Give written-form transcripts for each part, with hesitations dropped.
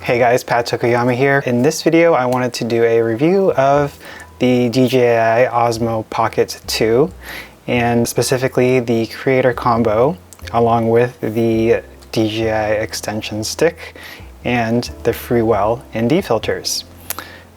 Hey guys, Pat Tokoyama here. In this video, I wanted to do a review of the DJI Osmo Pocket 2 and specifically the Creator Combo along with the DJI extension stick and the Freewell ND filters.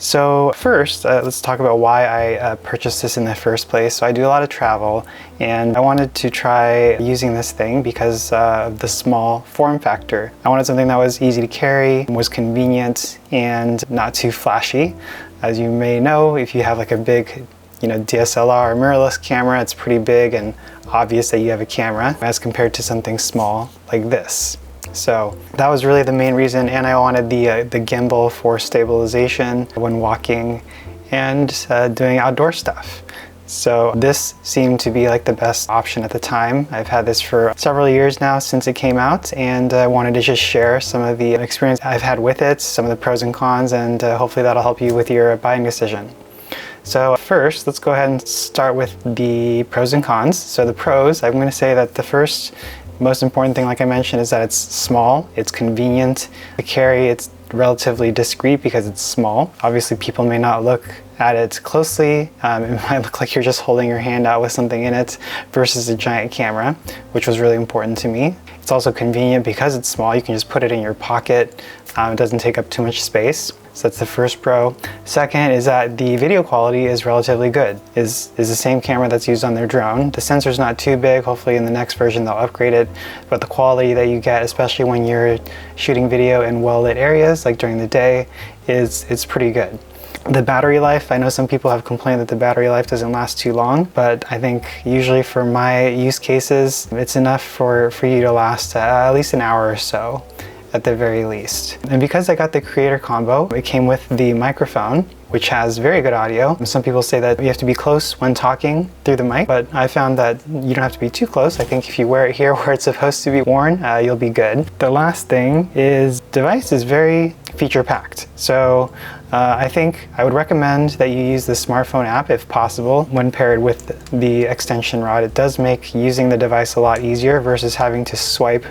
So first, let's talk about why I purchased this in the first place. So I do a lot of travel and I wanted to try using this thing because of the small form factor. I wanted something that was easy to carry, was convenient, and not too flashy. As you may know, if you have like a big DSLR or mirrorless camera, it's pretty big and obvious that you have a camera as compared to something small like this. So that was really the main reason, and I wanted the gimbal for stabilization when walking and doing outdoor stuff. So this seemed to be like the best option at the time. I've had this for several years now since it came out, and I wanted to just share some of the experience I've had with it, some of the pros and cons, and hopefully that'll help you with your buying decision. So first, let's go ahead and start with the pros and cons. So the pros, I'm going to say that the first most important thing, like I mentioned, is that it's small, it's convenient to carry, it's relatively discreet because it's small. Obviously, people may not look at it closely. It might look like you're just holding your hand out with something in it versus a giant camera, which was really important to me. It's also convenient because it's small. You can just put it in your pocket. It doesn't take up too much space. So that's the first pro. Second is that the video quality is relatively good. Is the same camera that's used on their drone. The sensor's not too big. Hopefully in the next version they'll upgrade it. But the quality that you get, especially when you're shooting video in well-lit areas, like during the day, is pretty good. The battery life, I know some people have complained that the battery life doesn't last too long, but I think usually for my use cases, it's enough for you to last at least an hour or so at the very least. And because I got the Creator Combo, it came with the microphone, which has very good audio. Some people say that you have to be close when talking through the mic, but I found that you don't have to be too close. I think if you wear it here where it's supposed to be worn, you'll be good. The last thing is the device is very feature-packed. So I think I would recommend that you use the smartphone app if possible when paired with the extension rod. It does make using the device a lot easier versus having to swipe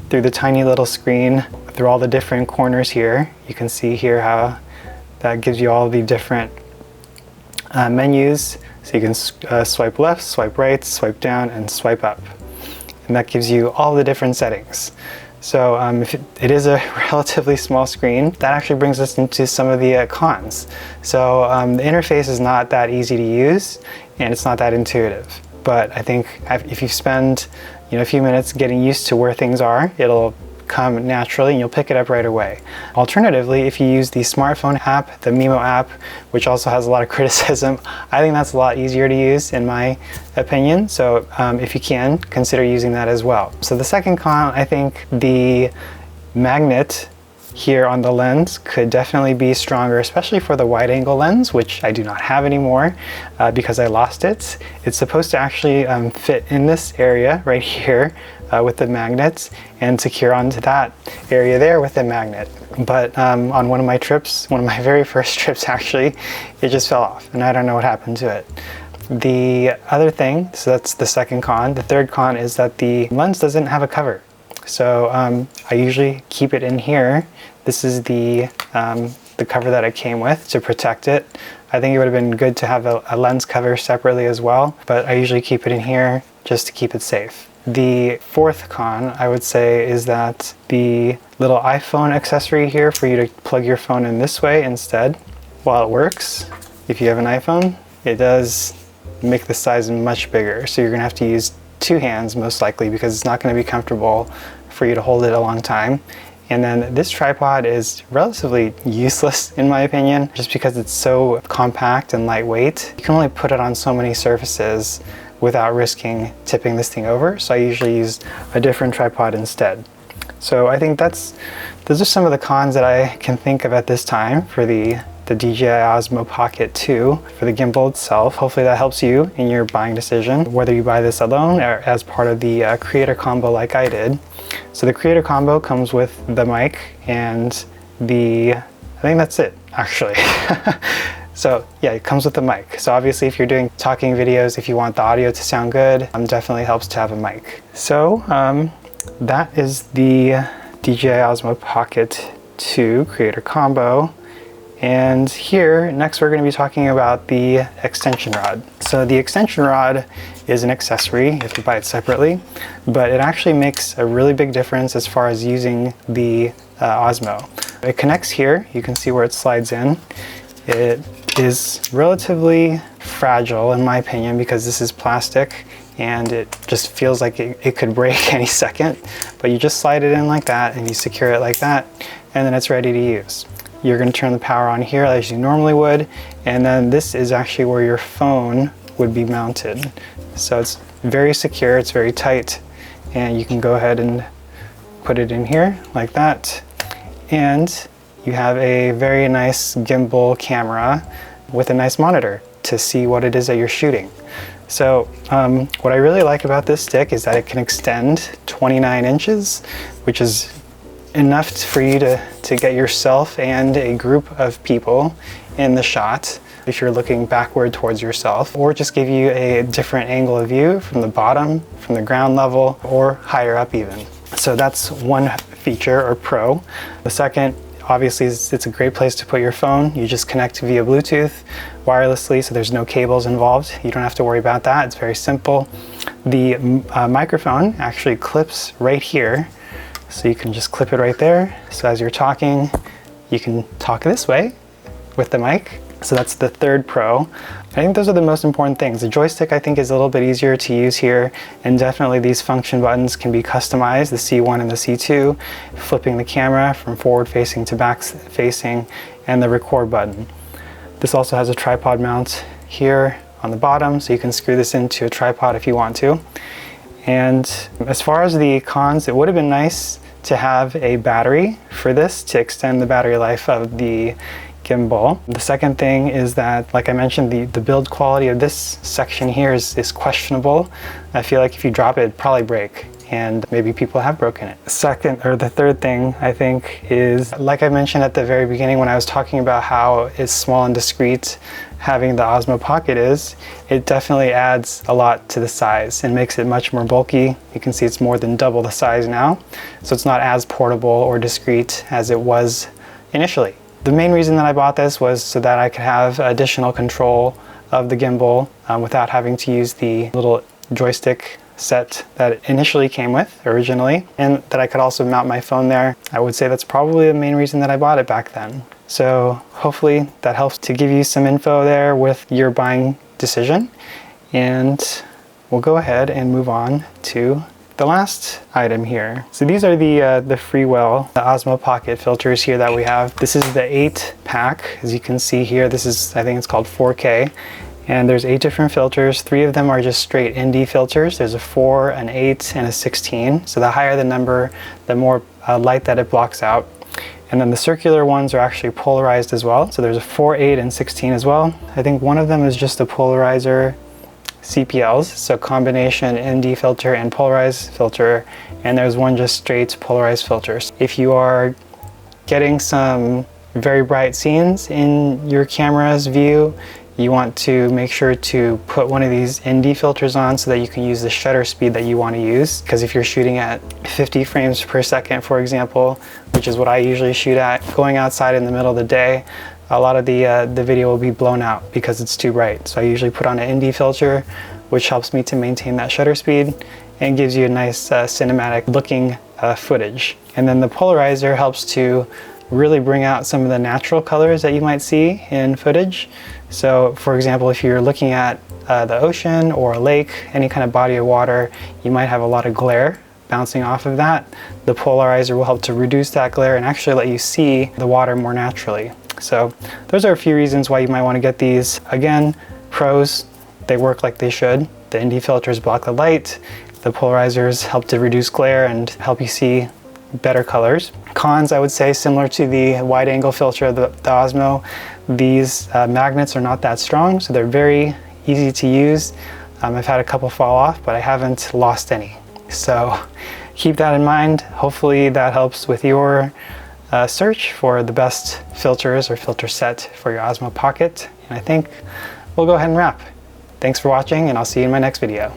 through the tiny little screen through all the different corners here. You can see here how that gives you all the different menus. So you can swipe left, swipe right, swipe down, and swipe up. And that gives you all the different settings. So if it is a relatively small screen, that actually brings us into some of the cons. So the interface is not that easy to use and it's not that intuitive. But I think if you spend a few minutes getting used to where things are, it'll come naturally and you'll pick it up right away. Alternatively, if you use the smartphone app, the Mimo app, which also has a lot of criticism, I think that's a lot easier to use in my opinion. So if you can, consider using that as well. So the second con, I think the magnet here on the lens could definitely be stronger, especially for the wide angle lens, which I do not have anymore because I lost it. It's supposed to actually fit in this area right here with the magnets and secure onto that area there with the magnet. But on one of my trips, one of my very first trips actually, it just fell off and I don't know what happened to it. The other thing, so that's the second con. The third con is that the lens doesn't have a cover. So I usually keep it in here. This is the cover that it came with to protect it. I think it would have been good to have a lens cover separately as well, but I usually keep it in here just to keep it safe. The fourth con, I would say, is that the little iPhone accessory here for you to plug your phone in this way instead, while it works, if you have an iPhone, it does make the size much bigger. So you're gonna have to use two hands most likely because it's not gonna be comfortable for you to hold it a long time. And then this tripod is relatively useless in my opinion, just because it's so compact and lightweight. You can only put it on so many surfaces without risking tipping this thing over. So I usually use a different tripod instead. So I think those are some of the cons that I can think of at this time for the DJI Osmo Pocket 2 for the gimbal itself. Hopefully that helps you in your buying decision, whether you buy this alone or as part of the Creator Combo like I did. So the Creator Combo comes with the mic and I think that's it actually. So yeah, it comes with the mic. So obviously if you're doing talking videos, if you want the audio to sound good, definitely helps to have a mic. So that is the DJI Osmo Pocket to Creator Combo. And here, next we're going to be talking about the extension rod. So the extension rod is an accessory, you have to buy it separately, but it actually makes a really big difference as far as using the Osmo. It connects here, you can see where it slides in. It is relatively fragile in my opinion because this is plastic and it just feels like it could break any second, but you just slide it in like that and you secure it like that, and then it's ready to use. You're going to turn the power on here as you normally would, and then this is actually where your phone would be mounted. So it's very secure, it's very tight, and you can go ahead and put it in here like that. And you have a very nice gimbal camera with a nice monitor to see what it is that you're shooting. So what I really like about this stick is that it can extend 29 inches, which is enough for you to get yourself and a group of people in the shot if you're looking backward towards yourself, or just give you a different angle of view from the bottom, from the ground level, or higher up even. So that's one feature or pro. The second, obviously, is it's a great place to put your phone. You just connect via Bluetooth wirelessly, so there's no cables involved. You don't have to worry about that. It's very simple. The microphone actually clips right here, so you can just clip it right there. So as you're talking, you can talk this way with the mic. So that's the third pro. I think those are the most important things. The joystick I think is a little bit easier to use here, and definitely these function buttons can be customized, the C1 and the C2, flipping the camera from forward facing to back facing, and the record button. This also has a tripod mount here on the bottom, so you can screw this into a tripod if you want to. And as far as the cons, it would have been nice to have a battery for this to extend the battery life of the gimbal. The second thing is that, like I mentioned, the build quality of this section here is questionable. I feel like if you drop it, it'd probably break, and maybe people have broken it. The third thing I think is, like I mentioned at the very beginning when I was talking about how it's small and discreet having the Osmo Pocket is, it definitely adds a lot to the size and makes it much more bulky. You can see it's more than double the size now, so it's not as portable or discreet as it was initially. The main reason that I bought this was so that I could have additional control of the gimbal without having to use the little joystick set that it initially came with originally, and that I could also mount my phone there. I would say that's probably the main reason that I bought it back then. So hopefully that helps to give you some info there with your buying decision, and we'll go ahead and move on to the last item here. So these are the Freewell, the Osmo Pocket filters here that we have. This is the 8-pack, as you can see here. This is, I think it's called 4K. And there's 8 different filters. 3 of them are just straight ND filters. There's a 4, an 8, and a 16. So the higher the number, the more light that it blocks out. And then the circular ones are actually polarized as well. So there's a 4, 8, and 16 as well. I think one of them is just a polarizer CPLs, so combination ND filter and polarized filter, and there's one just straight polarized filters. If you are getting some very bright scenes in your camera's view, you want to make sure to put one of these ND filters on so that you can use the shutter speed that you want to use, because if you're shooting at 50 frames per second, for example, which is what I usually shoot at, going outside in the middle of the day, a lot of the video will be blown out because it's too bright. So I usually put on an ND filter, which helps me to maintain that shutter speed and gives you a nice cinematic looking footage. And then the polarizer helps to really bring out some of the natural colors that you might see in footage. So for example, if you're looking at the ocean or a lake, any kind of body of water, you might have a lot of glare bouncing off of that. The polarizer will help to reduce that glare and actually let you see the water more naturally. So those are a few reasons why you might want to get these. Again, pros, they work like they should. The ND filters block the light. The polarizers help to reduce glare and help you see better colors. Cons, I would say, similar to the wide angle filter of the Osmo, these magnets are not that strong, so they're very easy to use. I've had a couple fall off, but I haven't lost any. So keep that in mind. Hopefully that helps with your search for the best filters or filter set for your Osmo Pocket. And I think we'll go ahead and wrap. Thanks for watching, and I'll see you in my next video.